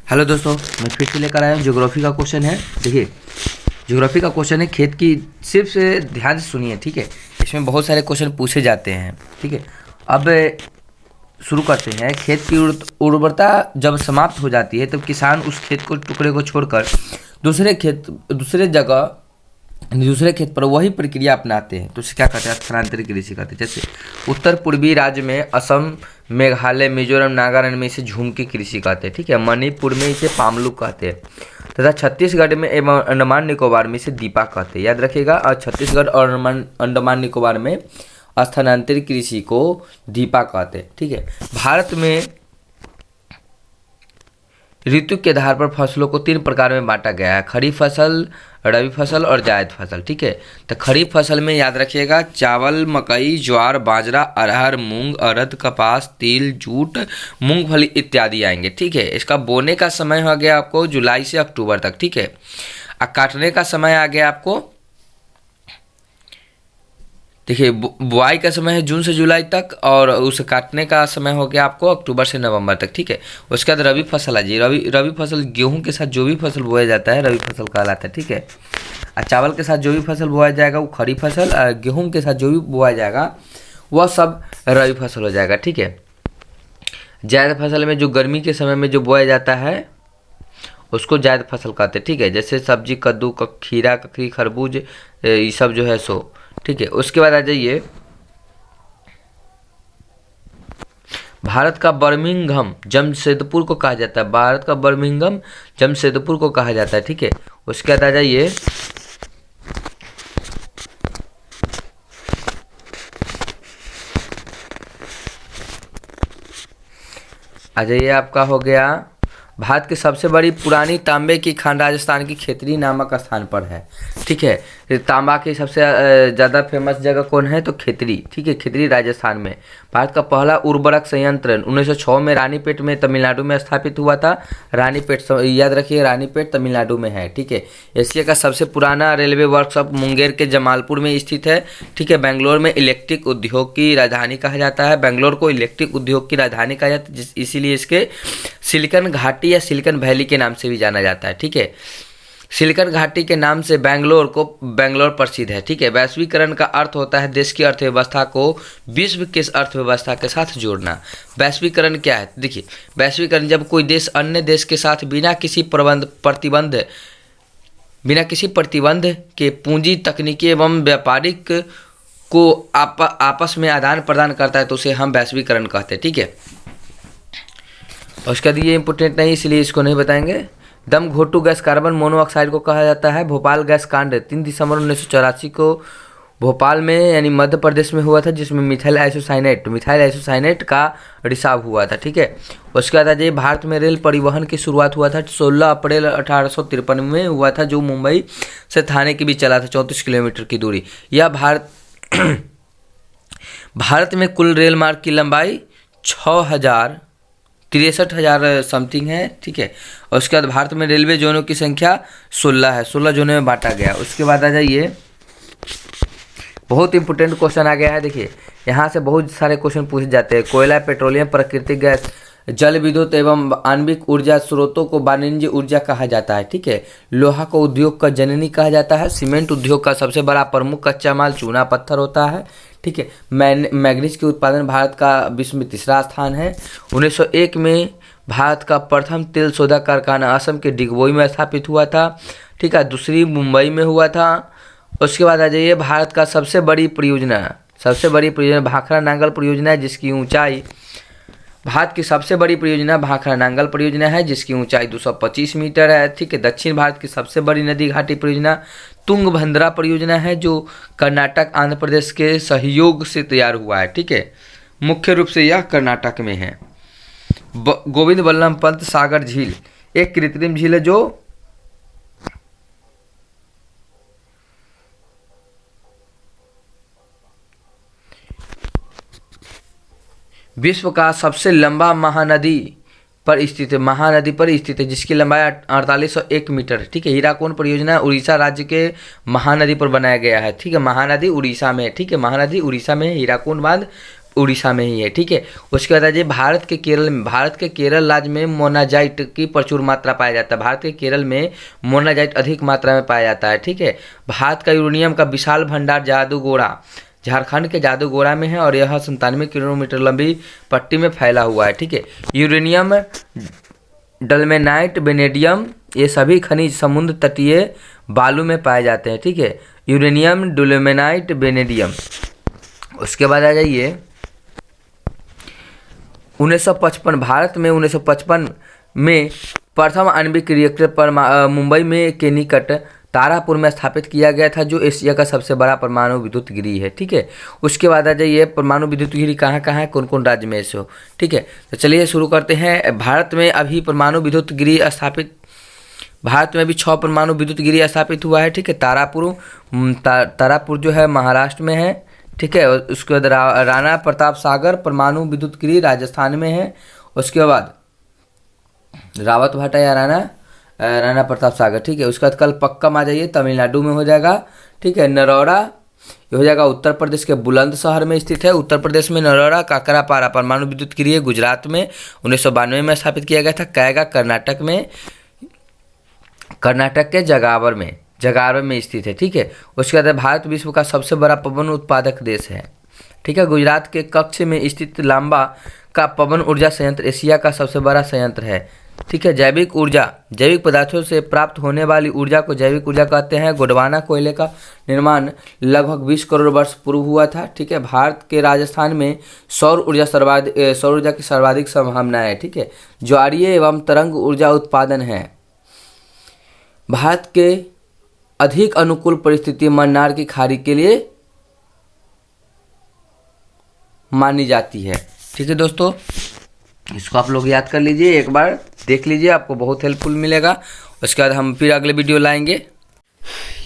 Hello दोस्तों, मैं फिर से लेकर आया हूँ। ज्योग्राफी का क्वेश्चन है। देखिए, ज्योग्राफी का क्वेश्चन है खेत की। सिर्फ से ध्यान से सुनिए, ठीक है। इसमें बहुत सारे क्वेश्चन पूछे जाते हैं, ठीक है। अब शुरू करते हैं। खेत की उर्वरता जब समाप्त हो जाती है तब किसान उस खेत को टुकड़े को छोड़कर दूसरे खेत पर वही प्रक्रिया अपनाते हैं। तो उसे क्या कहते हैं? स्थानांतरित कृषि कहते हैं। जैसे उत्तर पूर्वी राज्य में असम, मेघालय, मिजोरम, नागालैंड में इसे झुमकी कृषि कहते हैं, ठीक है। मणिपुर में इसे पामलुक कहते हैं तथा छत्तीसगढ़ में एवं अंडमान निकोबार में इसे दीपा कहते हैं। याद रखिएगा। और छत्तीसगढ़ और अंडमान निकोबार में स्थानांतरित कृषि को दीपा कहते हैं, ठीक है। भारत में ऋतु के आधार पर फसलों को 3 प्रकार में बांटा गया है: खरीफ फसल, रबी फसल और जायद फसल, ठीक है। तो खरीफ फसल में याद रखिएगा चावल, मकई, ज्वार, बाजरा, अरहर, मूंग, अरहर, कपास, तिल, जूट, मूंगफली इत्यादि आएंगे, ठीक है। इसका बोने का समय हो गया आपको जुलाई से अक्टूबर तक, ठीक है। और काटने का समय आ गया आपको, देखिए, बुआई का समय है जून से जुलाई तक और उसे काटने का समय हो गया आपको अक्टूबर से नवंबर तक, ठीक है। उसके बाद रबी फसल आ जाइए। रबी फसल गेहूं के साथ जो भी फसल बोया जाता है रबी फसल कहलाता है, ठीक है। और चावल के साथ जो भी फसल बोया जाएगा वो खरीफ फसल, और गेहूं के साथ जो भी बोया जाएगा वह सब रबी फसल हो जाएगा, ठीक है। जायद फसल में जो गर्मी के समय में जो बोया जाता है उसको जायद फसल कहते हैं, ठीक है। जैसे सब्जी, कद्दू, खीरा, ककड़ी, खरबूज, ये सब जो है सो, ठीक है। उसके बाद आ जाइए, भारत का बर्मिंघम जमशेदपुर को कहा जाता है। भारत का बर्मिंघम जमशेदपुर को कहा जाता है, ठीक है। उसके बाद आ जाइए आपका हो गया, भारत की सबसे बड़ी पुरानी तांबे की खान राजस्थान की खेतरी नामक स्थान पर है, ठीक है। तांबा की सबसे ज़्यादा फेमस जगह कौन है? तो खेतरी, ठीक है। खेतरी राजस्थान में। भारत का पहला उर्वरक संयंत्र 1906 में रानीपेट में तमिलनाडु में स्थापित हुआ था। रानीपेट, याद रखिए, रानीपेट तमिलनाडु में है, ठीक है। एशिया का सबसे पुराना रेलवे वर्कशॉप मुंगेर के जमालपुर में स्थित है, ठीक है। बेंगलोर में इलेक्ट्रिक उद्योग की राजधानी कहा जाता है। बेंगलोर को इलेक्ट्रिक उद्योग की राजधानी कहा जाता है, इसीलिए इसके सिलिकन घाटी या सिलिकन वैली के नाम से भी जाना जाता है, ठीक है। सिलिकन घाटी के नाम से बेंगलोर प्रसिद्ध है, ठीक है। वैश्वीकरण का अर्थ होता है देश की अर्थव्यवस्था को विश्व की अर्थव्यवस्था के साथ जोड़ना। वैश्वीकरण क्या है? देखिए, वैश्वीकरण जब कोई देश अन्य देश के साथ बिना किसी प्रतिबंध के पूंजी, तकनीकी एवं व्यापारिक को आपस में आदान प्रदान करता है तो उसे हम वैश्वीकरण कहते हैं, ठीक है। उसका ये इंपोर्टेंट नहीं इसलिए इसको नहीं बताएंगे। दम घोटू गैस कार्बन मोनोऑक्साइड को कहा जाता है। भोपाल गैस कांड 3 दिसंबर 1984 को भोपाल में यानी मध्य प्रदेश में हुआ था, जिसमें मिथाइल आइसोसाइनेट का रिसाव हुआ था, ठीक है। उसके बाद आ जाइए, भारत में रेल परिवहन की शुरुआत हुआ था 16 अप्रैल 1853 में हुआ था, जो मुंबई से थाने के बीच चला था, 34 किलोमीटर की दूरी। यह भारत में कुल रेल मार्ग की लंबाई 63,000 समथिंग है, ठीक है। और उसके बाद भारत में रेलवे जोनों की संख्या 16 है, 16 जोनों में बांटा गया। उसके बाद आ जाइए, बहुत इंपॉर्टेंट क्वेश्चन आ गया है। देखिए, यहाँ से बहुत सारे क्वेश्चन पूछे जाते हैं। कोयला, पेट्रोलियम, प्राकृतिक गैस, जल विद्युत एवं आणविक ऊर्जा स्रोतों को वाणिज्य ऊर्जा कहा जाता है, ठीक है। लोहा को उद्योग का जननी कहा जाता है। सीमेंट उद्योग का सबसे बड़ा प्रमुख कच्चा माल चूना पत्थर होता है, ठीक है। मैग्नीज के उत्पादन भारत का विश्व में 3रा स्थान है। 1901 में भारत का प्रथम तेल शोधक कारखाना असम के डिगबोई में स्थापित हुआ था, ठीक है। दूसरी मुंबई में हुआ था। उसके बाद आ जाइए, भारत का सबसे बड़ी परियोजना भाखड़ा नांगल परियोजना है, जिसकी ऊंचाई भारत की सबसे बड़ी परियोजना भाखड़ा नांगल परियोजना है, जिसकी ऊंचाई 225 मीटर है, ठीक है। दक्षिण भारत की सबसे बड़ी नदी घाटी परियोजना तुंगभद्रा परियोजना है, जो कर्नाटक आंध्र प्रदेश के सहयोग से तैयार हुआ है, ठीक है। मुख्य रूप से यह कर्नाटक में है। गोविंद बल्लभ पंत सागर झील एक कृत्रिम झील है जो विश्व का सबसे लंबा महानदी पर स्थित है, जिसकी लंबाई 4801 मीटर है, ठीक है। हीराकुंड परियोजना उड़ीसा राज्य के महानदी पर बनाया गया है, ठीक है। महानदी उड़ीसा में है, ठीक है। महानदी उड़ीसा में है, हीराकुंड बांध उड़ीसा में ही है, ठीक है। उसके बाद आ जाइए भारत के केरल राज्य में मोनाजाइट की प्रचुर मात्रा पाया जाता है। भारत के केरल में मोनाजाइट अधिक मात्रा में पाया जाता है, ठीक है। भारत का यूरेनियम का विशाल भंडार जादूगोड़ा झारखंड के जादूगोड़ा में है और यह 97 किलोमीटर लंबी पट्टी में फैला हुआ है, ठीक है। यूरेनियम, डल्मेनाइट, वेनेडियम ये सभी खनिज समुद्र तटीय बालू में पाए जाते हैं, ठीक है। यूरेनियम, डुल्मेनाइट, वेनेडियम। उसके बाद आ जाइए 1955, भारत में 1955 में प्रथम आणविक रिएक्टर पर मुंबई में के निकट तारापुर में स्थापित किया गया था, जो एशिया का सबसे बड़ा परमाणु विद्युत गृह है, ठीक है। उसके बाद आ जाइए परमाणु विद्युत गृह कहाँ कहाँ है, कौन कौन राज्य में से हो, ठीक है। तो चलिए शुरू करते हैं। भारत में अभी परमाणु विद्युत गृह स्थापित, भारत में अभी 6 परमाणु विद्युत गृह स्थापित हुआ है, ठीक है। तारापुर जो है महाराष्ट्र में है, ठीक है। उसके बाद राणा प्रताप सागर परमाणु विद्युत गृह राजस्थान में है। उसके बाद रावत भाटा या राणा प्रताप सागर, ठीक है। उसके बाद कल पक्कम आ जाइए, तमिलनाडु में हो जाएगा, ठीक है। नरौरा ये हो जाएगा उत्तर प्रदेश के बुलंदशहर में स्थित है। उत्तर प्रदेश में नरौरा काकरापारा परमाणु विद्युत गृह गुजरात में 1992 में स्थापित किया गया था। कैगा कर्नाटक के जगावर में स्थित है, ठीक है। उसके बाद भारत विश्व का सबसे बड़ा पवन उत्पादक देश है, ठीक है। गुजरात के कच्छ में स्थित लांबा का पवन ऊर्जा संयंत्र एशिया का सबसे बड़ा संयंत्र है, ठीक है। जैविक पदार्थों से प्राप्त होने वाली ऊर्जा को जैविक ऊर्जा कहते हैं। गोंडवाना कोयले का निर्माण लगभग 20 करोड़ वर्ष पूर्व हुआ था, ठीक है। भारत के राजस्थान में सौर ऊर्जा की सर्वाधिक संभावना है, ठीक है। ज्वारीय एवं तरंग ऊर्जा उत्पादन है। भारत के अधिक अनुकूल परिस्थिति मन्नार की खाड़ी के लिए मानी जाती है, ठीक है दोस्तों। इसको आप लोग याद कर लीजिए, एक बार देख लीजिए, आपको बहुत हेल्पफुल मिलेगा। उसके बाद हम फिर अगले वीडियो लाएंगे।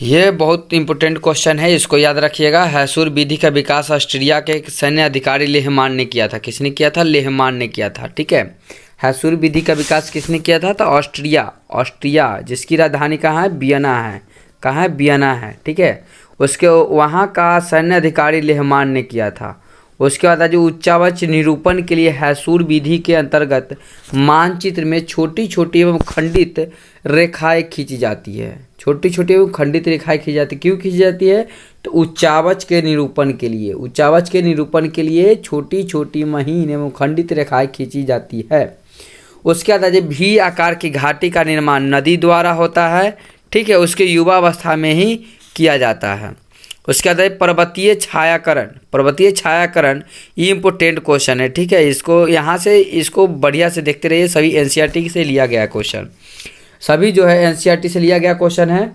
ये बहुत इंपॉर्टेंट क्वेश्चन है, इसको याद रखिएगा। हैसूर विधि का विकास ऑस्ट्रिया के एक सैन्य अधिकारी लेहमान ने किया था। किसने किया था? लेहमान ने किया था, ठीक है। हैसूर विधि का विकास किसने किया था? तो ऑस्ट्रिया जिसकी राजधानी कहाँ है? वियना है। कहाँ है? वियना है, ठीक है। उसके वहाँ का सैन्य अधिकारी लेहमान ने किया था। उसके बाद जो उच्चावच निरूपण के लिए हैसूर विधि के अंतर्गत मानचित्र में छोटी छोटी एवं खंडित रेखाएं खींची जाती है। छोटी छोटी एवं खंडित रेखाएं खींची जाती है। क्यों खींची जाती है? तो उच्चावच के निरूपण के लिए छोटी छोटी महीन एवं खंडित रेखाएं खींची जाती है। उसके बाद भी आकार की घाटी का निर्माण नदी द्वारा होता है, ठीक है। उसके युवावस्था में ही किया जाता है। उसके बाद पर्वतीय छायाकरण ये इम्पोर्टेंट क्वेश्चन है, ठीक है। इसको बढ़िया से देखते रहिए। सभी एनसीईआरटी से लिया गया क्वेश्चन, सभी जो है एनसीईआरटी से लिया गया क्वेश्चन है,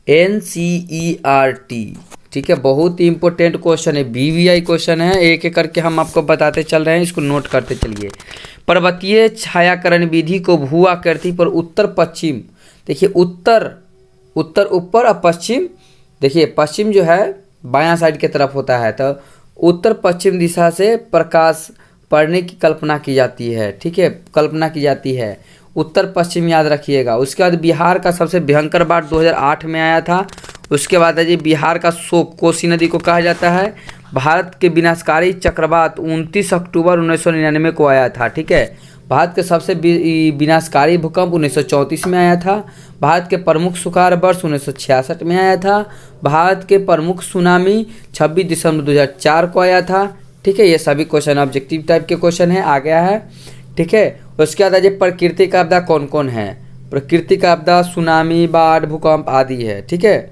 एनसीईआरटी, ठीक है। बहुत ही इंपॉर्टेंट क्वेश्चन है, वीवीआई क्वेश्चन है। एक एक करके हम आपको बताते चल रहे हैं, इसको नोट करते चलिए। पर्वतीय छायाकरण विधि को भू आकृति पर उत्तर पश्चिम, देखिए उत्तर ऊपर और पश्चिम, देखिए पश्चिम जो है बायां साइड की तरफ होता है, तो उत्तर पश्चिम दिशा से प्रकाश पड़ने की कल्पना की जाती है, ठीक है। कल्पना की जाती है, उत्तर पश्चिम याद रखिएगा। उसके बाद बिहार का सबसे भयंकर बाढ़ 2008 में आया था। उसके बाद है जी बिहार का शोक, कोसी नदी को कहा जाता है। भारत के विनाशकारी चक्रवात 29 अक्टूबर 1999 को आया था, ठीक है। भारत के सबसे विनाशकारी भूकंप 1934 में आया था। भारत के प्रमुख सुखाड़ वर्ष 1966 में आया था। भारत के प्रमुख सुनामी 26 दिसंबर 2004 को आया था, ठीक है। ये सभी क्वेश्चन ऑब्जेक्टिव टाइप के क्वेश्चन है, आ गया है, ठीक है। उसके बाद प्राकृतिक आपदा कौन कौन है? प्राकृतिक आपदा सुनामी, बाढ़, भूकंप आदि है, ठीक है।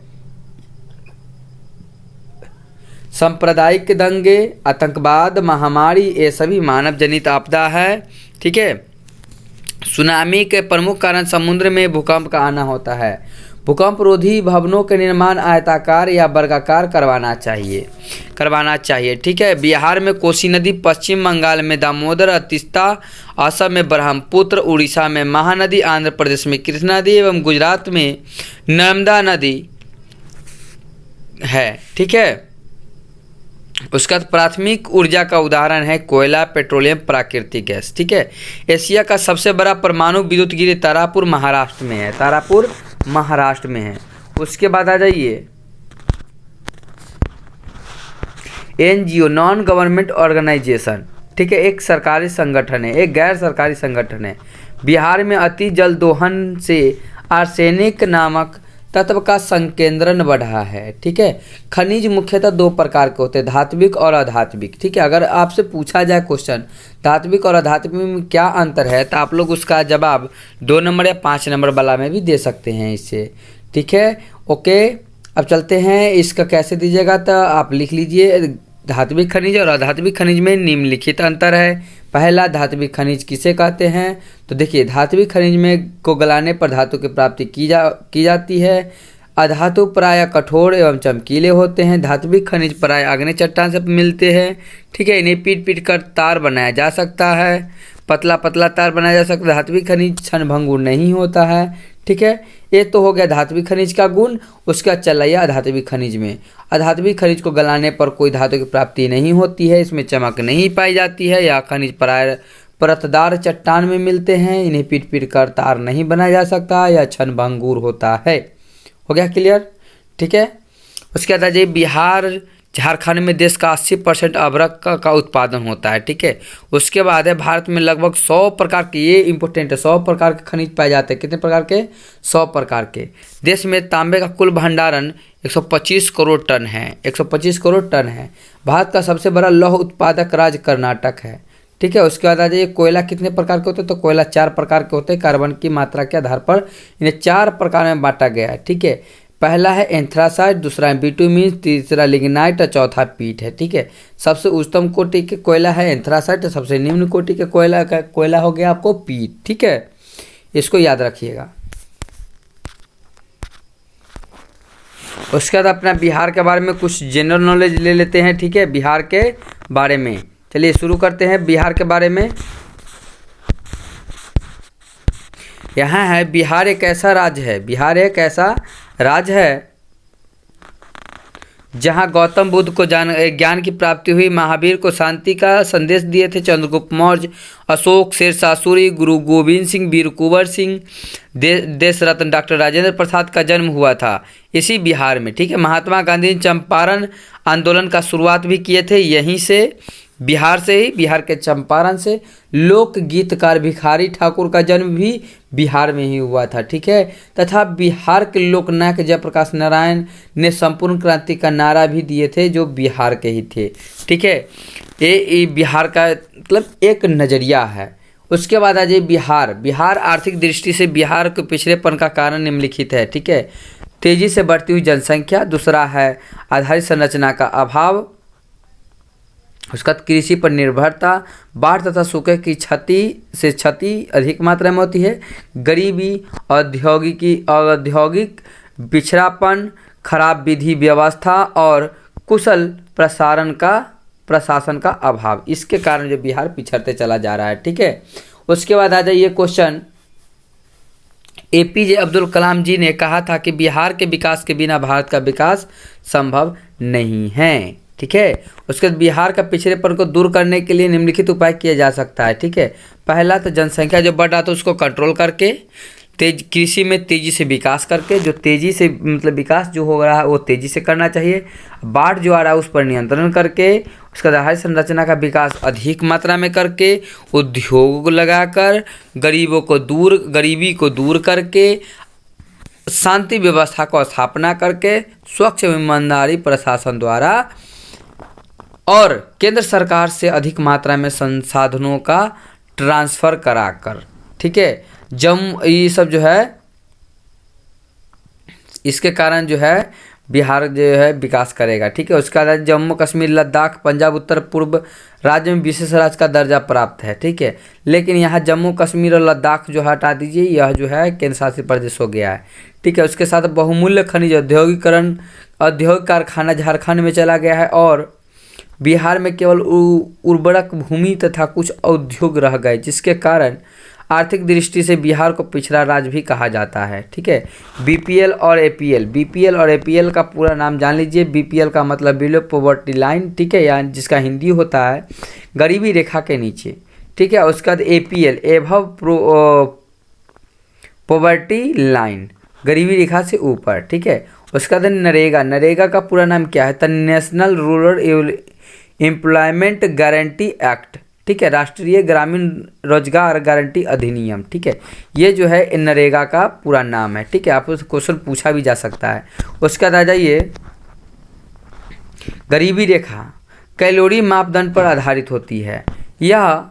सांप्रदायिक दंगे, आतंकवाद, महामारी ये सभी मानव जनित आपदा है, ठीक है। सुनामी के प्रमुख कारण समुद्र में भूकंप का आना होता है। भूकंप रोधी भवनों के निर्माण आयताकार या वर्गाकार करवाना चाहिए, ठीक है। बिहार में कोसी नदी, पश्चिम बंगाल में दामोदर, तीस्ता, असम में ब्रह्मपुत्र, उड़ीसा में महानदी, आंध्र प्रदेश में कृष्णा नदी एवं गुजरात में नर्मदा नदी है, ठीक है। उसका प्राथमिक ऊर्जा का उदाहरण है कोयला, पेट्रोलियम, प्राकृतिक गैस, ठीक है। एशिया का सबसे बड़ा परमाणु विद्युत गृह तारापुर महाराष्ट्र में है। उसके बाद आ जाइए एनजीओ नॉन गवर्नमेंट ऑर्गेनाइजेशन, ठीक है, एक सरकारी संगठन है, एक गैर सरकारी संगठन है। बिहार में अति जल दोहन से आर्सेनिक नामक तत्व का संकेंद्रण बढ़ा है, ठीक है। खनिज मुख्यतः दो प्रकार के होते हैं, धात्विक और अधात्विक, ठीक है। अगर आपसे पूछा जाए क्वेश्चन धात्विक और अधात्विक में क्या अंतर है, तो आप लोग उसका जवाब 2 नंबर या 5 नंबर वाला में भी दे सकते हैं इससे, ठीक है। ओके, अब चलते हैं, इसका कैसे दीजिएगा तो आप लिख लीजिए, धात्विक खनिज और अधात्विक खनिज में निम्नलिखित अंतर है। पहला, धात्विक खनिज किसे कहते हैं, तो देखिए धात्विक खनिज में को गलाने पर धातु की प्राप्ति की जाती है। अधातु प्राय कठोर एवं चमकीले होते हैं। धात्विक खनिज प्राय आग्नेय चट्टान से मिलते हैं, ठीक है। इन्हें पीट पीट कर तार बनाया जा सकता है, पतला पतला तार बनाया जा सकता है। धात्विक खनिज क्षणभंगुर नहीं होता है, ठीक है। ये तो हो गया धात्विक खनिज का गुण। उसका चलाइए अधात्विक खनिज में। अधात्विक खनिज को गलाने पर कोई धातु की प्राप्ति नहीं होती है, इसमें चमक नहीं पाई जाती है। यह खनिज प्राय परतदार चट्टान में मिलते हैं। इन्हें पीट पीट कर तार नहीं बनाया जा सकता, यह क्षणभंगुर होता है। हो गया क्लियर, ठीक है। उसके बाद आ जाइए, बिहार झारखंड में देश का 80% अभ्रक का उत्पादन होता है, ठीक है। उसके बाद है, भारत में लगभग 100 प्रकार के, ये इंपॉर्टेंट है, 100 प्रकार के खनिज पाए जाते हैं। कितने प्रकार के? 100 प्रकार के। देश में तांबे का कुल भंडारण 125 करोड़ टन है, 125 करोड़ टन है। भारत का सबसे बड़ा लौह उत्पादक राज्य कर्नाटक है, ठीक है। उसके बाद आ जाइए, कोयला कितने प्रकार के होते हैं, तो कोयला 4 प्रकार के होते हैं। कार्बन की मात्रा के आधार पर इन्हें 4 प्रकार में बांटा गया है, ठीक है। पहला है एंथ्रासाइट, दूसरा है बिटुमिन, तीसरा लिग्नाइट और चौथा पीट है, ठीक है। सबसे उच्चतम कोटि के कोयला है एंथ्रासाइट, सबसे निम्न कोटि के कोयला हो गया आपको पीट, ठीक है। इसको याद रखिएगा। उसके बाद अपना बिहार के बारे में कुछ जनरल नॉलेज ले लेते हैं, ठीक है। बिहार के बारे में चलिए शुरू करते हैं। बिहार के बारे में यहाँ है, बिहार एक ऐसा राज्य है, बिहार एक ऐसा राज्य है जहाँ गौतम बुद्ध को ज्ञान की प्राप्ति हुई, महावीर को शांति का संदेश दिए थे चंद्रगुप्त मौर्य, अशोक, शेरशाह सूरी, गुरु गोविंद सिंह, वीर कुंवर सिंह, देश रत्न डॉक्टर राजेंद्र प्रसाद का जन्म हुआ था इसी बिहार में, ठीक है। महात्मा गांधी ने चंपारण आंदोलन का शुरुआत भी किए थे यहीं से, बिहार से ही, बिहार के चंपारण से। लोक गीतकार भिखारी ठाकुर का जन्म भी बिहार में ही हुआ था, ठीक है। तथा बिहार के लोकनायक जयप्रकाश नारायण ने संपूर्ण क्रांति का नारा भी दिए थे, जो बिहार के ही थे, ठीक है। ये बिहार का मतलब एक नज़रिया है। उसके बाद आ जाइए, बिहार आर्थिक दृष्टि से बिहार के पिछड़ेपन का कारण निम्नलिखित है, ठीक है। तेजी से बढ़ती हुई जनसंख्या, दूसरा है आधारित संरचना का अभाव, उसका कृषि पर निर्भरता, बाढ़ तथा सूखे की क्षति अधिक मात्रा में होती है, गरीबी, औद्योगिक पिछड़ापन, खराब विधि व्यवस्था और कुशल प्रशासन का अभाव, इसके कारण जो बिहार पिछड़ते चला जा रहा है, ठीक है। उसके बाद आ जाइए क्वेश्चन, APJ अब्दुल कलाम जी ने कहा था कि बिहार के विकास के बिना भारत का विकास संभव नहीं है, ठीक है। उसके बाद बिहार का पिछड़ेपन को दूर करने के लिए निम्नलिखित उपाय किया जा सकता है, ठीक है। पहला तो जनसंख्या जो बढ़ रहा था उसको कंट्रोल करके, कृषि में तेजी से विकास करके, जो तेजी से मतलब विकास जो हो रहा है वो तेजी से करना चाहिए। बाढ़ जो आ रहा है उस पर नियंत्रण करके, उसका आधारित संरचना का विकास अधिक मात्रा में करके, उद्योग लगाकर, गरीबी को दूर करके, शांति व्यवस्था को स्थापना करके, स्वच्छ ईमानदारी प्रशासन द्वारा और केंद्र सरकार से अधिक मात्रा में संसाधनों का ट्रांसफ़र कराकर, ठीक है। ये सब जो है, इसके कारण जो है बिहार जो है विकास करेगा, ठीक है। उसके बाद जम्मू कश्मीर, लद्दाख, पंजाब, उत्तर पूर्व राज्य में विशेष राज्य का दर्जा प्राप्त है, ठीक है। लेकिन यहाँ जम्मू कश्मीर और लद्दाख जो हटा दीजिए, यह जो है केंद्र शासित प्रदेश हो गया है, ठीक है। उसके साथ बहुमूल्य खनिज औद्योगिक कारखाना झारखंड में चला गया है और बिहार में केवल उर्वरक भूमि तथा कुछ उद्योग रह गए, जिसके कारण आर्थिक दृष्टि से बिहार को पिछड़ा राज्य भी कहा जाता है, ठीक है। BPL और APL का पूरा नाम जान लीजिए। BPL का मतलब बिलो पॉवर्टी लाइन, ठीक है, या जिसका हिंदी होता है गरीबी रेखा के नीचे, ठीक है। उसके बाद APL एभव पॉवर्टी लाइन, गरीबी रेखा से ऊपर, ठीक है। उसके बाद नरेगा का पूरा नाम क्या है, तो national rural employment guarantee act, ठीक है, राष्ट्रीय ग्रामीण रोजगार गारंटी अधिनियम, ठीक है, ये जो है नरेगा का पूरा नाम है, ठीक है, आपको क्वेश्चन पूछा भी जा सकता है। उसके बाद आ जाइए, गरीबी रेखा कैलोरी मापदंड पर आधारित होती है। यह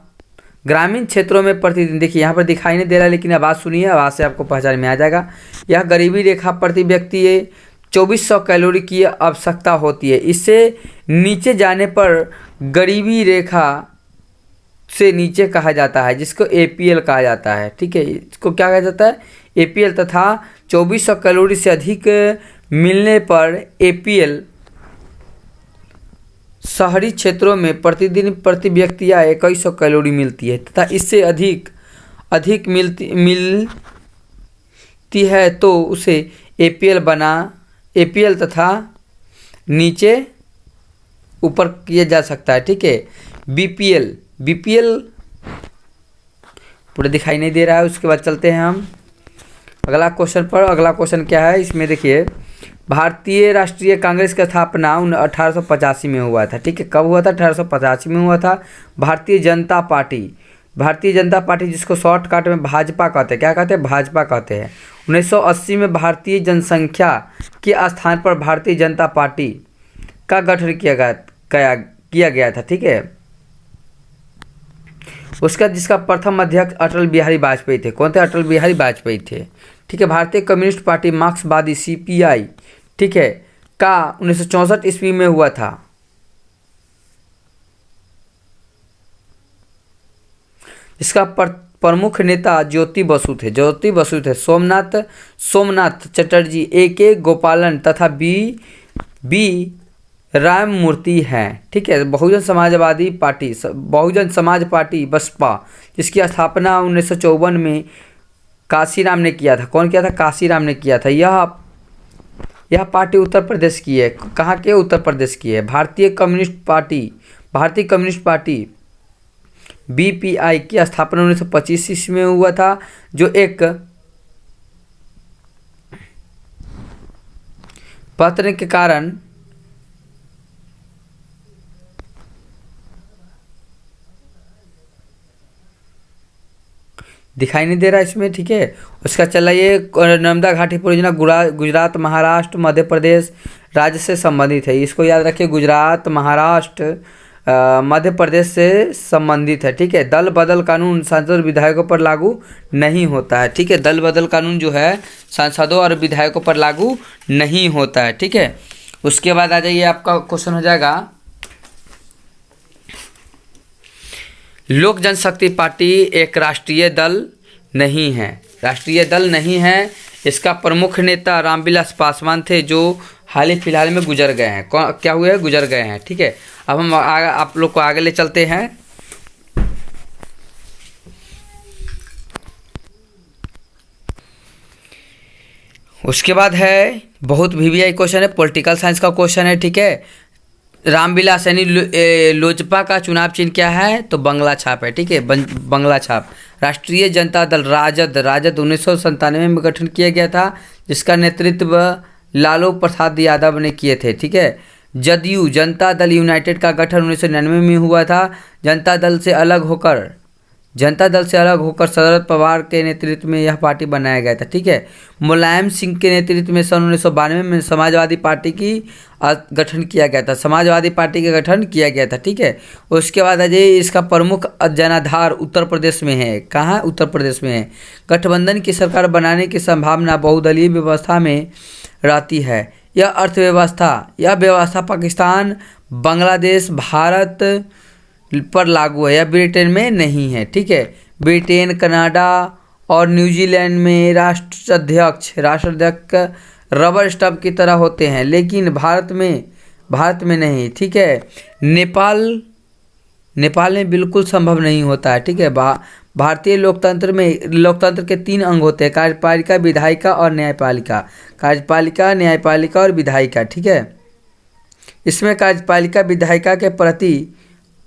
ग्रामीण क्षेत्रों में प्रतिदिन, देखिए यहाँ पर दिखाई नहीं दे रहा, लेकिन आवाज़ सुनिए, आवाज़ से आपको पहचान में आ जाएगा। यह गरीबी रेखा प्रति व्यक्ति 2400 कैलोरी की आवश्यकता होती है। इससे नीचे जाने पर गरीबी रेखा से नीचे कहा जाता है, जिसको APL कहा जाता है, ठीक है, इसको क्या कहा जाता है, APL, तथा 2400 कैलोरी से अधिक मिलने पर APL शहरी क्षेत्रों में प्रतिदिन प्रति व्यक्ति 2100 कैलोरी मिलती है, तथा इससे अधिक मिलती है तो उसे APL तथा नीचे ऊपर किया जा सकता है, ठीक है। BPL पूरा दिखाई नहीं दे रहा है। उसके बाद चलते हैं हम अगला क्वेश्चन पर। अगला क्वेश्चन क्या है, इसमें देखिए, भारतीय राष्ट्रीय कांग्रेस की स्थापना 1885 में हुआ था, ठीक है, कब हुआ था, 1885 में हुआ था। भारतीय जनता पार्टी जिसको शॉर्टकट में भाजपा कहते हैं, क्या कहते हैं, भाजपा कहते हैं। 1980 में भारतीय जनसंख्या के स्थान पर भारतीय जनता पार्टी का गठन किया गया था, ठीक है। उसका जिसका प्रथम अध्यक्ष अटल बिहारी वाजपेयी थे। कौन थे, अटल बिहारी वाजपेयी थे, ठीक है। भारतीय कम्युनिस्ट पार्टी मार्क्सवादी CPI, ठीक है, का 1964 ईस्वी में हुआ था। इसका प्रमुख नेता ज्योति बसु थे। सोमनाथ चटर्जी, AK गोपालन तथा B राममूर्ति हैं, ठीक है। बहुजन समाज पार्टी बसपा, जिसकी स्थापना 1954 में काशीराम ने किया था। कौन किया था, काशीराम ने किया था। यह पार्टी उत्तर प्रदेश की है। कहाँ के, उत्तर प्रदेश की है। भारतीय कम्युनिस्ट पार्टी BPI की स्थापना 1925 ईस्वी में हुआ था, जो एक पत्र के कारण दिखाई नहीं दे रहा इसमें, ठीक है। उसका चला ये नर्मदा घाटी परियोजना गुजरात, महाराष्ट्र, मध्य प्रदेश राज्य से संबंधित है। इसको याद रखिए, गुजरात, महाराष्ट्र, मध्य प्रदेश से संबंधित है, ठीक है। दल बदल कानून सांसद विधायकों पर लागू नहीं होता है, ठीक है। दल बदल कानून जो है सांसदों और विधायकों पर लागू नहीं होता है, ठीक है। उसके बाद आ जाइए, आपका क्वेश्चन हो जाएगा, लोक जनशक्ति पार्टी एक राष्ट्रीय दल नहीं है। इसका प्रमुख नेता रामविलास पासवान थे, जो हाल ही फिलहाल में गुजर गए हैं। क्या हुए हैं, गुजर गए हैं, ठीक है। अब हम आप लोग को आगे ले चलते हैं। उसके बाद है बहुत VVI क्वेश्चन है, पॉलिटिकल साइंस का क्वेश्चन है, ठीक है। रामविलास यानी लोजपा का चुनाव चिन्ह क्या है, तो बंगला छाप है, ठीक है, बंगला छाप। राष्ट्रीय जनता दल राजद 1997 में गठन किया गया था, जिसका नेतृत्व लालू प्रसाद यादव ने किए थे, ठीक है। जदयू जनता दल यूनाइटेड का गठन 1999 में हुआ था। जनता दल से अलग होकर शरद पवार के नेतृत्व में यह पार्टी बनाया गया था, ठीक है। मुलायम सिंह के नेतृत्व में सन 1992 में समाजवादी पार्टी का गठन किया गया था, ठीक है। उसके बाद अजय इसका प्रमुख जनाधार उत्तर प्रदेश में है। कहाँ, उत्तर प्रदेश में है। गठबंधन की सरकार बनाने की संभावना बहुदलीय व्यवस्था में रहती है। यह व्यवस्था पाकिस्तान, बांग्लादेश, भारत पर लागू है। यह ब्रिटेन में नहीं है, ठीक है। ब्रिटेन, कनाडा और न्यूजीलैंड में राष्ट्राध्यक्ष रबर स्टंप की तरह होते हैं, लेकिन भारत में नहीं, ठीक है। नेपाल में बिल्कुल संभव नहीं होता है, ठीक है। भारतीय लोकतंत्र के 3 अंग होते हैं, कार्यपालिका, विधायिका और न्यायपालिका। ठीक है। इसमें कार्यपालिका विधायिका के प्रति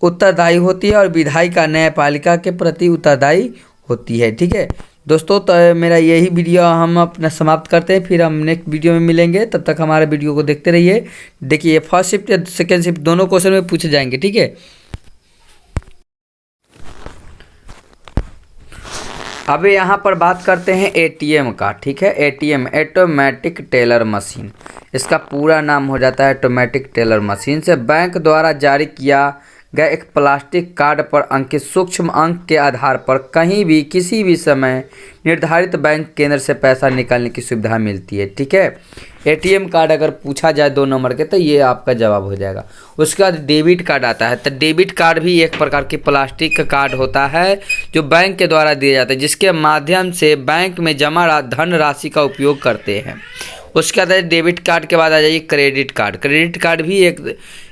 उत्तरदायी होती है और विधायिका न्यायपालिका के प्रति उत्तरदायी होती है, ठीक है। दोस्तों तो मेरा यही वीडियो हम अपना समाप्त करते हैं, फिर हम नेक्स्ट वीडियो में मिलेंगे। तब तक हमारे वीडियो को देखते रहिए। देखिए फर्स्ट शिफ्ट या सेकेंड शिफ्ट दोनों क्वेश्चन में पूछे जाएंगे, ठीक है। अब यहाँ पर बात करते हैं एटीएम का, ठीक है। एटीएम ऑटोमेटिक टेलर मशीन, इसका पूरा नाम हो जाता है ऑटोमेटिक टेलर मशीन। से बैंक द्वारा जारी किया गया एक प्लास्टिक कार्ड पर अंकित सूक्ष्म अंक के आधार पर कहीं भी किसी भी समय निर्धारित बैंक केंद्र से पैसा निकालने की सुविधा मिलती है, ठीक है। एटीएम कार्ड अगर पूछा जाए 2 नंबर के तो ये आपका जवाब हो जाएगा। उसके बाद डेबिट कार्ड आता है, तो डेबिट कार्ड भी एक प्रकार की प्लास्टिक का कार्ड होता है जो बैंक के द्वारा दिया जाता है, जिसके माध्यम से बैंक में जमा धन राशि का उपयोग करते हैं। उसके बाद डेबिट कार्ड के बाद आ जाइए क्रेडिट कार्ड। क्रेडिट कार्ड भी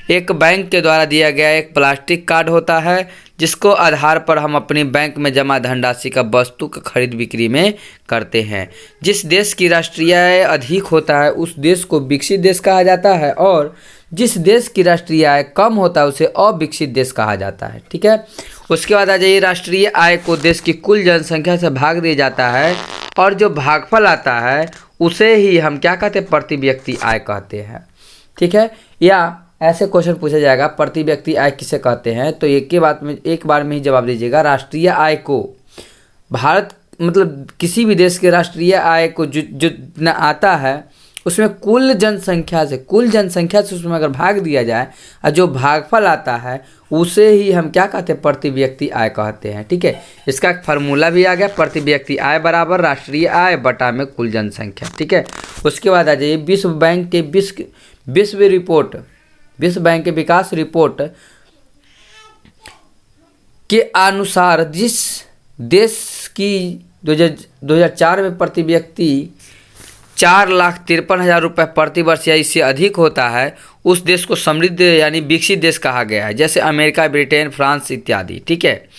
एक बैंक के द्वारा दिया गया एक प्लास्टिक कार्ड होता है, जिसको आधार पर हम अपनी बैंक में जमा धनराशि का वस्तु का खरीद बिक्री में करते हैं। जिस देश की राष्ट्रीय आय अधिक होता है उस देश को विकसित देश कहा जाता है, और जिस देश की राष्ट्रीय आय कम होता है उसे अविकसित देश कहा जाता है, ठीक है। उसके बाद आ जाइए राष्ट्रीय आय को देश की कुल जनसंख्या से भाग दिया जाता है, और जो भागफल आता है उसे ही हम क्या कहते हैं, प्रति व्यक्ति आय कहते हैं, ठीक है। या ऐसे क्वेश्चन पूछा जाएगा प्रति व्यक्ति आय किसे कहते हैं, तो एक बार में ही जवाब दीजिएगा। राष्ट्रीय आय को भारत मतलब किसी भी देश के राष्ट्रीय आय को जो जितना आता है उसमें कुल जनसंख्या से उसमें अगर भाग दिया जाए और जो भागफल आता है उसे ही हम क्या कहते हैं, प्रति व्यक्ति आय कहते हैं, ठीक है। इसका एक फार्मूला भी आ गया, प्रति व्यक्ति आय बराबर राष्ट्रीय आय बटा में कुल जनसंख्या, ठीक है। उसके बाद आ जाइए विश्व बैंक के विश्व बैंक के विकास रिपोर्ट के अनुसार जिस देश की 2004 में प्रति व्यक्ति 4,53,000 रुपये प्रति वर्ष या इससे अधिक होता है उस देश को समृद्ध यानी विकसित देश कहा गया है, जैसे अमेरिका, ब्रिटेन, फ्रांस इत्यादि, ठीक है।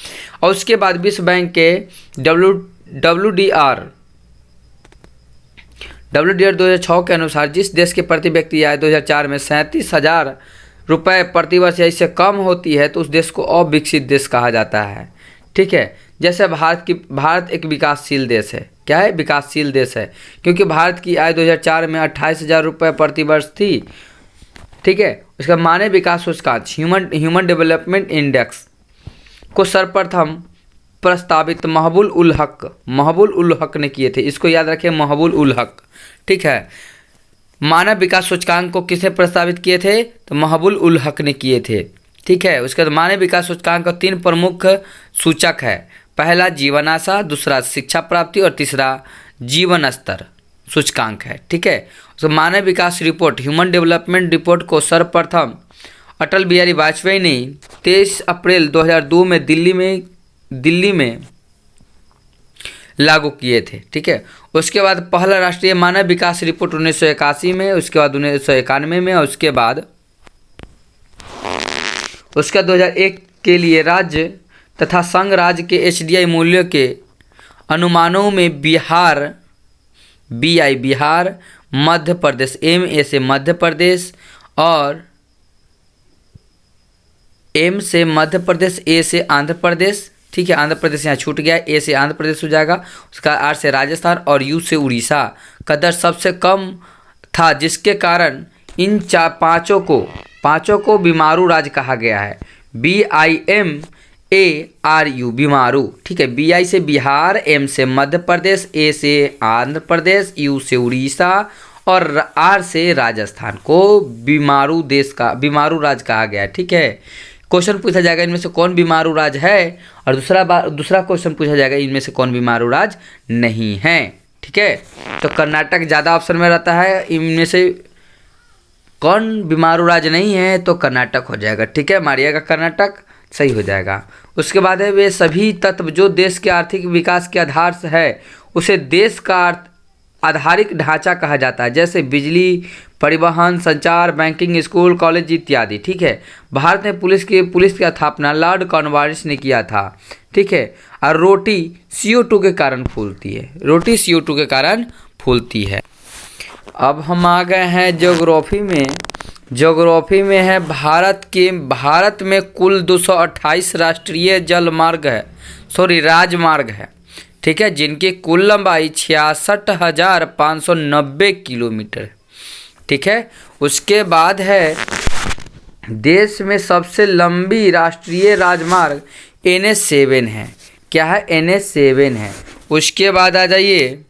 और उसके बाद विश्व बैंक के WDR 2006 के अनुसार जिस देश के प्रति व्यक्ति आय 2004 में 37,000 रुपये प्रति वर्ष या इससे कम होती है तो उस देश को अविकसित देश कहा जाता है, ठीक है। जैसे भारत एक विकासशील देश है, क्या है, विकासशील देश है, क्योंकि भारत की आय 2004 में 28,000 रुपये प्रति वर्ष थी, ठीक है। उसका मानव विकास सूचकांक ह्यूमन डेवलपमेंट इंडेक्स को सर्वप्रथम प्रस्तावित महबूब उल हक ने किए थे। इसको याद रखिए, महबूब उल हक, ठीक है। मानव विकास सूचकांक को किसने प्रस्तावित किए थे, तो महबूब उल हक ने किए थे, ठीक है। उसके बाद मानव विकास सूचकांक का 3 प्रमुख सूचक है। पहला जीवन आशा, दूसरा शिक्षा प्राप्ति और तीसरा जीवन स्तर सूचकांक है, ठीक है। उसका मानव विकास रिपोर्ट ह्यूमन डेवलपमेंट रिपोर्ट को सर्वप्रथम अटल बिहारी वाजपेयी ने 23 अप्रैल 2002 में दिल्ली में लागू किए थे, ठीक है। उसके बाद पहला राष्ट्रीय मानव विकास रिपोर्ट 1981 में, उसके बाद 1991 में, और उसके बाद 2001 के लिए राज्य तथा संघ राज्य के HDI मूल्यों के अनुमानों में बिहार मध्य प्रदेश MA से मध्य प्रदेश और M से मध्य प्रदेश, A से आंध्र प्रदेश, ठीक है। आंध्र प्रदेश यहाँ छूट गया, A से आंध्र प्रदेश हो जाएगा। उसका R से राजस्थान और U से उड़ीसा का दर सबसे कम था, जिसके कारण इन पाँचों को बीमारू राज्य कहा गया है। BIMARU बीमारू, ठीक है। BI से बिहार, M से मध्य प्रदेश, A से आंध्र प्रदेश, U से उड़ीसा और R से राजस्थान को बीमारू राज्य कहा गया है, ठीक है। क्वेश्चन पूछा जाएगा इनमें से कौन बीमारू राज्य है, और दूसरा क्वेश्चन पूछा जाएगा इनमें से कौन बीमारू राज्य नहीं है, ठीक है। तो कर्नाटक ज़्यादा ऑप्शन में रहता है, इनमें से कौन बीमारू राज्य नहीं है तो कर्नाटक हो जाएगा, ठीक है। मारिएगा कर्नाटक, सही हो जाएगा। उसके बाद है वे सभी तत्व जो देश के आर्थिक विकास के आधार से है उसे देश का आधारिक ढांचा कहा जाता है, जैसे बिजली, परिवहन, संचार, बैंकिंग, स्कूल, कॉलेज इत्यादि, ठीक है। भारत में पुलिस की स्थापना लॉर्ड कॉर्नवालिस ने किया था, ठीक है। और रोटी CO2 के कारण फूलती है। अब हम आ गए हैं ज्योग्राफी में है भारत में कुल 228 राजमार्ग है, ठीक है, जिनकी कुल लंबाई 66,590 किलोमीटर है। ठीक है, उसके बाद है देश में सबसे लंबी राष्ट्रीय राजमार्ग NH7 है। क्या है? NH7 है। उसके बाद आ जाइए,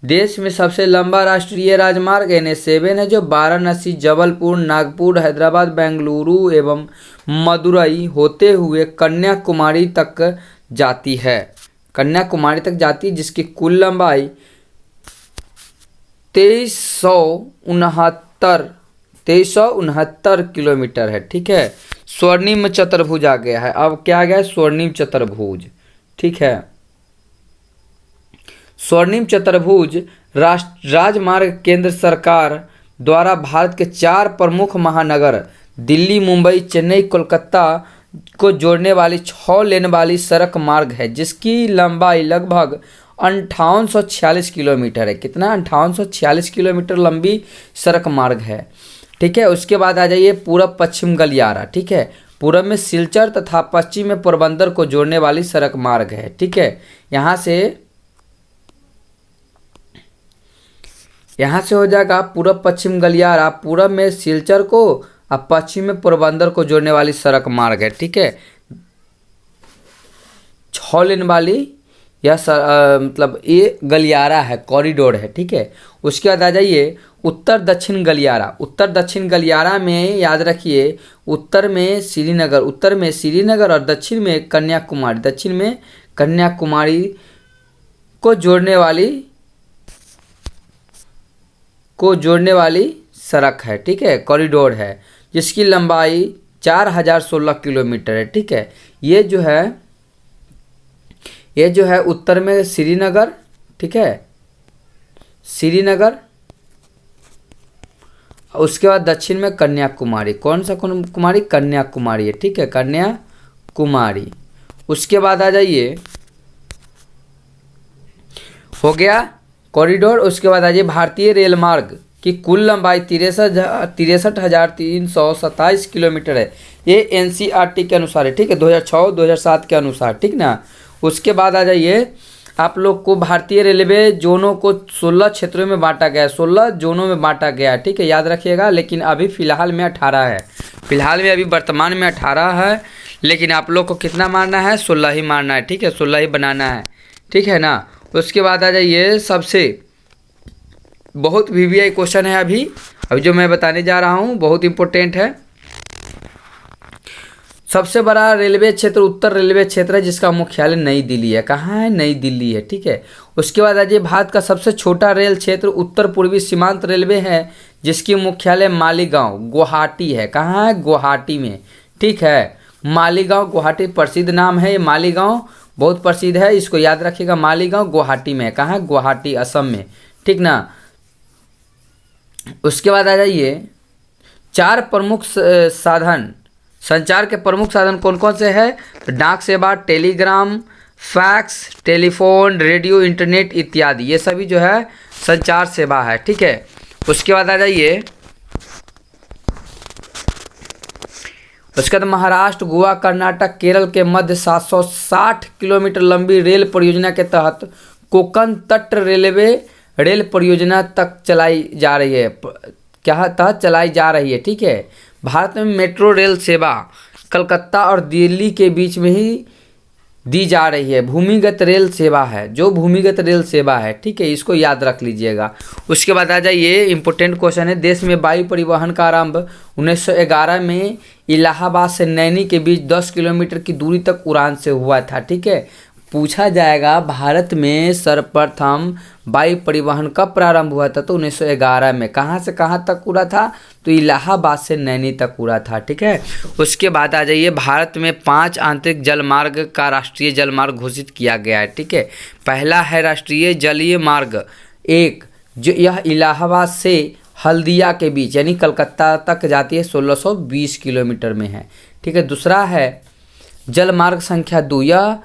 देश में सबसे लंबा राष्ट्रीय राजमार्ग NH7 है, जो वाराणसी, जबलपुर, नागपुर, हैदराबाद, बेंगलुरु एवं मदुरई होते हुए कन्याकुमारी तक जाती है। कन्याकुमारी तक जाती है, जिसकी कुल लंबाई 2369 किलोमीटर है। ठीक है, स्वर्णिम चतुर्भुज आ गया है। अब क्या आ गया है? स्वर्णिम चतुर्भुज। ठीक है, स्वर्णिम चतुर्भुज राजमार्ग केंद्र सरकार द्वारा भारत के 4 प्रमुख महानगर दिल्ली, मुंबई, चेन्नई, कोलकाता को जोड़ने वाली 6 लेन वाली सड़क मार्ग है, जिसकी लंबाई लगभग 5846 किलोमीटर है। कितना? 5846 किलोमीटर लंबी सड़क मार्ग है। ठीक है, उसके बाद आ जाइए पूरब पश्चिम गलियारा। ठीक है, पूरब में सिलचर तथा पश्चिम में पोरबंदर को जोड़ने वाली सड़क मार्ग है। ठीक है, यहाँ से हो जाएगा पूरब पश्चिम गलियारा, पूरब में सिलचर को और पश्चिम में पोरबंदर को जोड़ने वाली सड़क मार्ग है। ठीक है, 6 लेन वाली यह मतलब ये गलियारा है, कॉरिडोर है। ठीक है, उसके बाद आ जाइए उत्तर दक्षिण गलियारा। उत्तर दक्षिण गलियारा में याद रखिए, उत्तर में श्रीनगर और दक्षिण में कन्याकुमारी। दक्षिण में कन्याकुमारी को जोड़ने वाली सड़क है। ठीक है, कॉरिडोर है, जिसकी लंबाई 4016 किलोमीटर है। ठीक है, ये जो है उत्तर में श्रीनगर। ठीक है, श्रीनगर, उसके बाद दक्षिण में कन्याकुमारी। कौन सा कुमारी? कन्याकुमारी है। ठीक है, कन्याकुमारी। उसके बाद आ जाइए, हो गया कॉरिडोर। उसके बाद आ जाइए भारतीय रेल मार्ग की कुल लंबाई 63,327 किलोमीटर है। ये NCERT के अनुसार है। ठीक है, 2006-2007 के अनुसार। ठीक ना। उसके बाद आ जाइए, आप लोग को भारतीय रेलवे जोनों को 16 क्षेत्रों में बांटा गया है। 16 जोनों में बांटा गया है। ठीक है, याद रखिएगा। लेकिन अभी फ़िलहाल में 18 है। फिलहाल में अभी वर्तमान में 18 है, लेकिन आप लोग को कितना मारना है? 16 ही मारना है। ठीक है, 16 ही बनाना है। ठीक है ना। उसके बाद आ जाइए, सबसे बहुत VVI क्वेश्चन है अभी जो मैं बताने जा रहा हूँ, बहुत इंपॉर्टेंट है। सबसे बड़ा रेलवे क्षेत्र उत्तर रेलवे क्षेत्र है, जिसका मुख्यालय नई दिल्ली है। कहाँ है? नई दिल्ली है। ठीक है, उसके बाद आ जाइए, भारत का सबसे छोटा रेल क्षेत्र उत्तर पूर्वी सीमांत रेलवे है, जिसकी मुख्यालय मालीगांव गुवाहाटी है। कहाँ है? गुवाहाटी में। ठीक है, मालीगांव गुवाहाटी प्रसिद्ध नाम है। मालीगांव बहुत प्रसिद्ध है, इसको याद रखिएगा। मालीगांव गुवाहाटी में है। कहाँ है? गुवाहाटी, असम में। ठीक ना। उसके बाद आ जाइए, 4 प्रमुख साधन, संचार के प्रमुख साधन कौन कौन से हैं? डाक सेवा, Telegram, fax, telephone, radio, internet इत्यादि, ये सभी जो है संचार सेवा है। ठीक है, उसके बाद आ जाइए, उसके बाद महाराष्ट्र, गोवा, कर्नाटक, केरल के मध्य 760 किलोमीटर लंबी रेल परियोजना के तहत कोंकण तट रेल परियोजना तक चलाई जा रही है। तहत चलाई जा रही है। ठीक है, भारत में मेट्रो रेल सेवा कलकत्ता और दिल्ली के बीच में ही दी जा रही है। भूमिगत रेल सेवा है, जो भूमिगत रेल सेवा है। ठीक है, इसको याद रख लीजिएगा। उसके बाद आ जाइए, इंपॉर्टेंट क्वेश्चन है, देश में वायु परिवहन का आरंभ 1911 में इलाहाबाद से नैनी के बीच 10 किलोमीटर की दूरी तक उड़ान से हुआ था। ठीक है, पूछा जाएगा भारत में सर्वप्रथम वायु परिवहन कब प्रारंभ हुआ था? तो 1911 में। कहाँ से कहाँ तक उड़ा था? तो इलाहाबाद से नैनी तक उड़ा था। ठीक है, उसके बाद आ जाइए, भारत में 5 आंतरिक जलमार्ग का राष्ट्रीय जलमार्ग घोषित किया गया है। ठीक है, पहला है राष्ट्रीय जलीय मार्ग 1, जो यह इलाहाबाद से हल्दिया के बीच यानी कलकत्ता तक जाती है, 1620 किलोमीटर में है। ठीक है, दूसरा है जलमार्ग संख्या 2, यह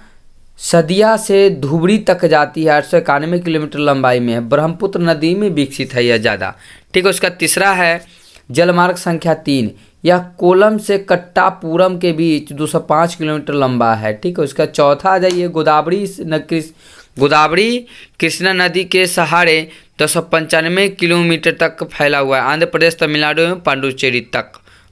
सदिया से धुबरी तक जाती है, 891 किलोमीटर लंबाई में है, ब्रह्मपुत्र नदी में विकसित है यह ज़्यादा। ठीक है, उसका तीसरा है जलमार्ग संख्या 3, यह कोलम से कट्टापुरम के बीच 205 किलोमीटर लंबा है। ठीक है, उसका चौथा आ जाइए गोदावरी कृष्णा नदी के सहारे 295 किलोमीटर तक फैला हुआ है। आंध्र प्रदेश, तमिलनाडु में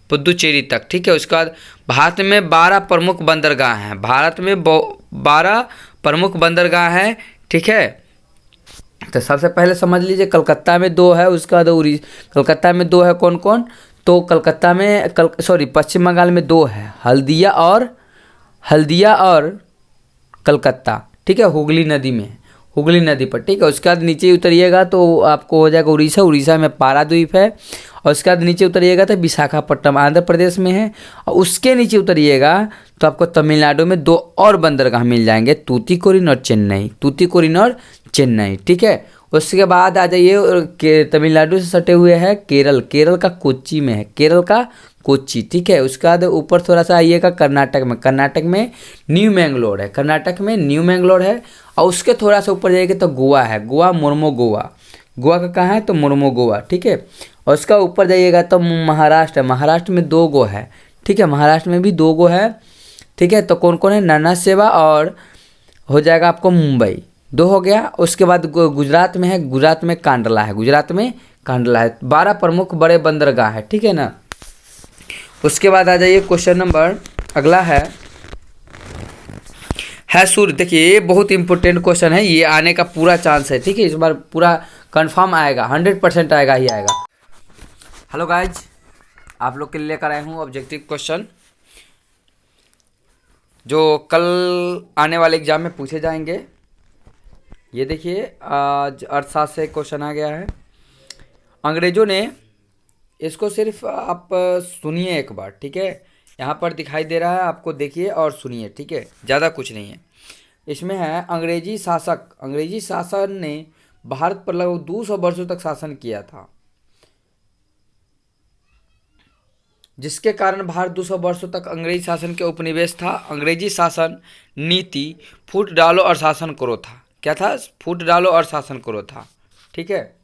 पुदुचेरी तक, ठीक है। उसके बाद भारत में 12 प्रमुख बंदरगाह हैं। भारत में 12 प्रमुख बंदरगाह हैं, ठीक है। तो सबसे पहले समझ लीजिए कलकत्ता में 2 है, उसके बाद कलकत्ता में 2 है, कौन कौन, तो कलकत्ता में पश्चिम बंगाल में 2 है, हल्दिया और कलकत्ता, ठीक है, हुगली नदी में, हुगली नदी पर, ठीक है। उसके बाद नीचे उतरिएगा तो आपको हो जाएगा उड़ीसा में पाराद्वीप है, और उसके बाद नीचे उतरिएगा तो विशाखापट्टनम आंध्र प्रदेश में है, और उसके नीचे उतरिएगा तो आपको तमिलनाडु में 2 और बंदरगाह मिल जाएंगे, तूतीकोरिन और चेन्नई, ठीक है। उसके बाद आ जाइए तमिलनाडु से सटे हुए है केरल का कोच्चि में है, ठीक है। उसके बाद ऊपर थोड़ा सा आइएगा कर्नाटक में न्यू मैंगलोर है, और उसके थोड़ा सा ऊपर जाइएगा तो गोवा है, गोवा का कहाँ है तो मोर्मो गोवा, ठीक है। और उसका ऊपर जाइएगा तो महाराष्ट्र में 2 गो है, ठीक है, महाराष्ट्र में भी 2 गो है, ठीक है। तो कौन कौन है, नाना सेवा और हो जाएगा आपको मुंबई, 2 हो गया। उसके बाद गुजरात में कांडला है, 12 प्रमुख बड़े बंदरगाह है, ठीक है ना। उसके बाद आ जाइए क्वेश्चन नंबर अगला है सूर्य। देखिए ये बहुत इंपॉर्टेंट क्वेश्चन है, ये आने का पूरा चांस है, ठीक है। इस बार पूरा कंफर्म आएगा, 100% आएगा ही आएगा। हेलो गाइज, आप लोग के लिए लेकर आया हूँ ऑब्जेक्टिव क्वेश्चन जो कल आने वाले एग्जाम में पूछे जाएंगे। ये देखिए आज अर्थशास्त्र से क्वेश्चन आ गया है। अंग्रेजों ने, इसको सिर्फ आप सुनिए एक बार, ठीक है। यहाँ पर दिखाई दे रहा है आपको, देखिए और सुनिए, ठीक है, ज़्यादा कुछ नहीं है। इसमें है अंग्रेजी शासन ने भारत पर लगभग 200 वर्षों तक शासन किया था, जिसके कारण भारत 200 वर्षों तक अंग्रेजी शासन के उपनिवेश था। अंग्रेजी शासन नीति फूट डालो और शासन करो था। क्या था? फूट डालो और शासन करो था, ठीक है।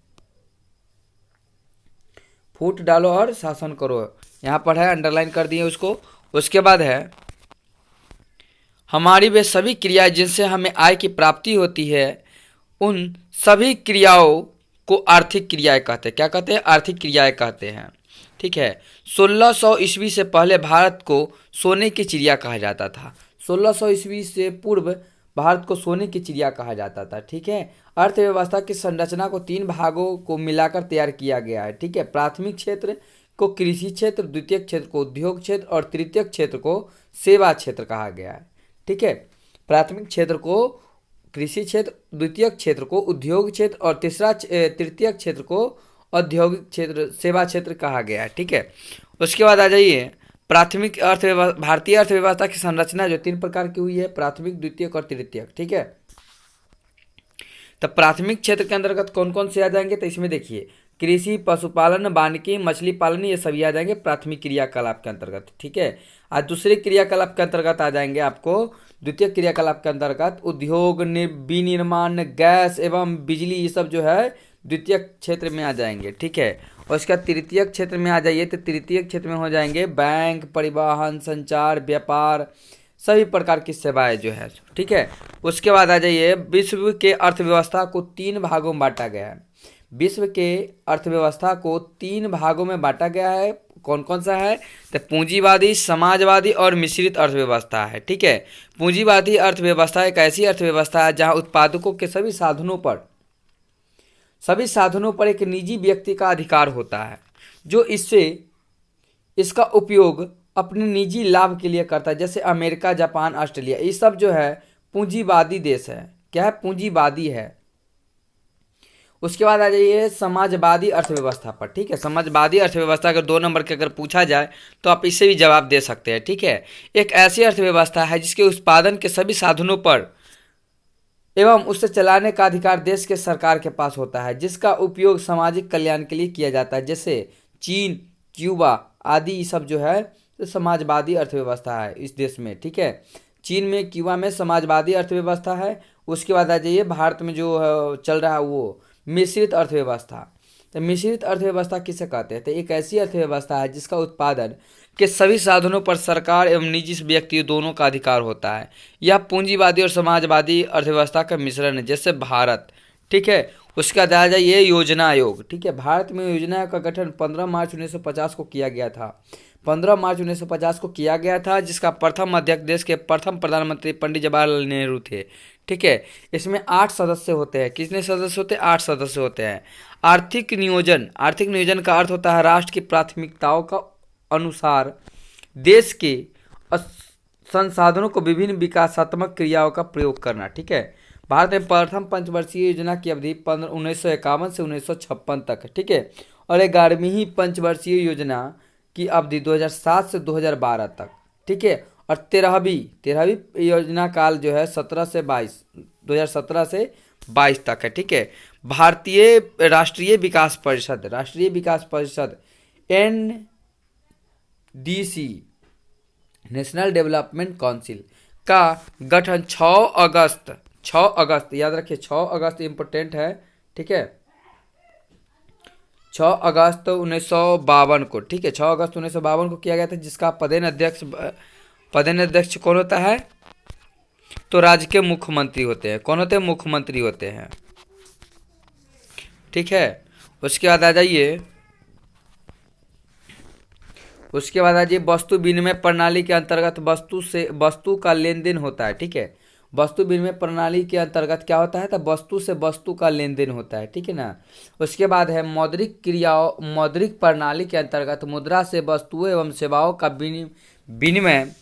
फूट डालो और शासन करो, यहाँ पर है, अंडरलाइन कर दिए उसको। उसके बाद है हमारी वे सभी क्रियाएं जिनसे हमें आय की प्राप्ति होती है, उन सभी क्रियाओं को आर्थिक क्रियाएं कहते हैं। क्या कहते हैं? आर्थिक क्रियाएं कहते हैं, ठीक है। 1600 ईस्वी से पहले भारत को सोने की चिड़िया कहा जाता था। 1600 ईस्वी से पूर्व भारत को सोने की चिड़िया कहा जाता था, ठीक है। अर्थव्यवस्था की संरचना को 3 भागों को मिलाकर तैयार किया गया है, ठीक है। प्राथमिक क्षेत्र को कृषि क्षेत्र, द्वितीय क्षेत्र को उद्योग क्षेत्र और तृतीय क्षेत्र को सेवा क्षेत्र कहा गया है, ठीक है। प्राथमिक क्षेत्र को कृषि क्षेत्र, द्वितीय क्षेत्र को उद्योग क्षेत्र और तृतीय क्षेत्र को औद्योगिक क्षेत्र, सेवा क्षेत्र कहा गया है, ठीक है। उसके बाद आ जाइए प्राथमिक अर्थव्यवस्था। भारतीय अर्थव्यवस्था की संरचना जो 3 प्रकार की हुई है, प्राथमिक, द्वितीयक और तृतीयक, ठीक है। तो प्राथमिक क्षेत्र के अंतर्गत कौन कौन से आ जाएंगे? तो इसमें देखिए कृषि, पशुपालन, वानिकी, मछली पालन, ये सभी आ जाएंगे प्राथमिक क्रियाकलाप के अंतर्गत, ठीक है। आज दूसरे क्रियाकलाप के अंतर्गत आ जाएंगे आपको, द्वितीय क्रियाकलाप के अंतर्गत उद्योग, विनिर्माण, गैस एवं बिजली, ये सब जो है द्वितीय क्षेत्र में आ जाएंगे, ठीक है। और इसका तृतीय क्षेत्र में आ जाइए तो तृतीय क्षेत्र में हो जाएंगे बैंक, परिवहन, संचार, व्यापार, सभी प्रकार की सेवाएं जो है, ठीक है। उसके बाद आ जाइए विश्व के अर्थव्यवस्था को 3 भागों में बांटा गया है। विश्व के अर्थव्यवस्था को 3 भागों में बांटा गया है। कौन कौन सा है? तो पूंजीवादी, समाजवादी और मिश्रित अर्थव्यवस्था है, ठीक है। पूंजीवादी अर्थव्यवस्था एक ऐसी अर्थव्यवस्था है जहां उत्पादकों के सभी साधनों पर एक निजी व्यक्ति का अधिकार होता है, जो इसका उपयोग अपने निजी लाभ के लिए करता है। जैसे अमेरिका, जापान, ऑस्ट्रेलिया, ये सब जो है पूंजीवादी देश है। क्या है? पूंजीवादी है। उसके बाद आ जाइए समाजवादी अर्थव्यवस्था पर, ठीक है। समाजवादी अर्थव्यवस्था अगर 2 नंबर के अगर पूछा जाए तो आप इससे भी जवाब दे सकते हैं, ठीक है। एक ऐसी अर्थव्यवस्था है जिसके उत्पादन के सभी साधनों पर एवं उसे चलाने का अधिकार देश के सरकार के पास होता है, जिसका उपयोग सामाजिक कल्याण के लिए किया जाता है। जैसे चीन, क्यूबा आदि, ये सब जो है तो समाजवादी अर्थव्यवस्था है इस देश में, ठीक है। चीन में, क्यूबा में समाजवादी अर्थव्यवस्था है। उसके बाद आ जाइए भारत में जो चल रहा है वो मिश्रित अर्थव्यवस्था। तो मिश्रित अर्थव्यवस्था किसे कहते हैं? तो एक ऐसी अर्थव्यवस्था है जिसका उत्पादन के सभी साधनों पर सरकार एवं निजी व्यक्ति दोनों का अधिकार होता है। यह पूंजीवादी और समाजवादी अर्थव्यवस्था का मिश्रण है, जैसे भारत, ठीक है। उसका आ जाइए योजना आयोग, ठीक है। भारत में योजना का गठन 15 मार्च 1950 को किया गया था। 15 मार्च 1950 को किया गया था, जिसका प्रथम अध्यक्ष देश के प्रथम प्रधानमंत्री पंडित जवाहरलाल नेहरू थे, ठीक है। इसमें 8 सदस्य होते हैं। कितने सदस्य होते हैं? 8 सदस्य होते हैं। आर्थिक नियोजन, आर्थिक नियोजन का अर्थ होता है राष्ट्र की प्राथमिकताओं का अनुसार देश के संसाधनों को विभिन्न विकासात्मक क्रियाओं का प्रयोग करना, ठीक है। भारत में प्रथम पंचवर्षीय योजना की अवधि 1951 से 1956 तक है, ठीक है। और 11वीं पंचवर्षीय योजना की अवधि 2007 से 2012 तक, ठीक है। और 13वीं योजना काल जो है 2017 से 22 तक है, ठीक है। भारतीय राष्ट्रीय विकास परिषद NDC, नेशनल डेवलपमेंट काउंसिल का गठन 6 अगस्त, याद रखिए 6 अगस्त इम्पोर्टेंट है, ठीक है। 6 अगस्त 1952 को, ठीक है, 6 अगस्त 1952 को किया गया था, जिसका पदेन अध्यक्ष कौन होता है? तो राज्य के मुख्यमंत्री होते हैं। कौन होते हैं? मुख्यमंत्री होते हैं, ठीक है। उसके बाद आ जाइए वस्तु विनिमय प्रणाली के अंतर्गत वस्तु का लेन देन होता है, ठीक है। वस्तु विनिमय प्रणाली के अंतर्गत क्या होता है? तो वस्तु से वस्तु का लेन देन होता है, ठीक है ना। उसके बाद है मौद्रिक प्रणाली के अंतर्गत मुद्रा से वस्तुओं एवं सेवाओं का विनिमय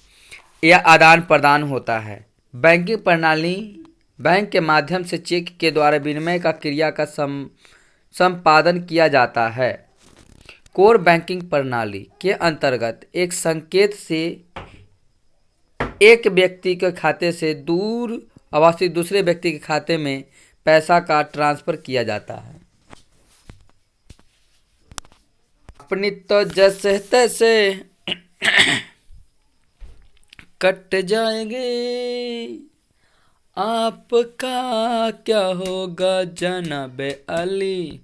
या आदान प्रदान होता है। बैंकिंग प्रणाली, बैंक के माध्यम से चेक के द्वारा विनिमय का क्रिया का संपादन किया जाता है। कोर बैंकिंग प्रणाली के अंतर्गत एक संकेत से एक व्यक्ति के खाते से दूर अवस्थित दूसरे व्यक्ति के खाते में पैसा का ट्रांसफर किया जाता है। अपनी तो जैसे तैसे कट जाएंगे, आपका क्या होगा जनाबे अली।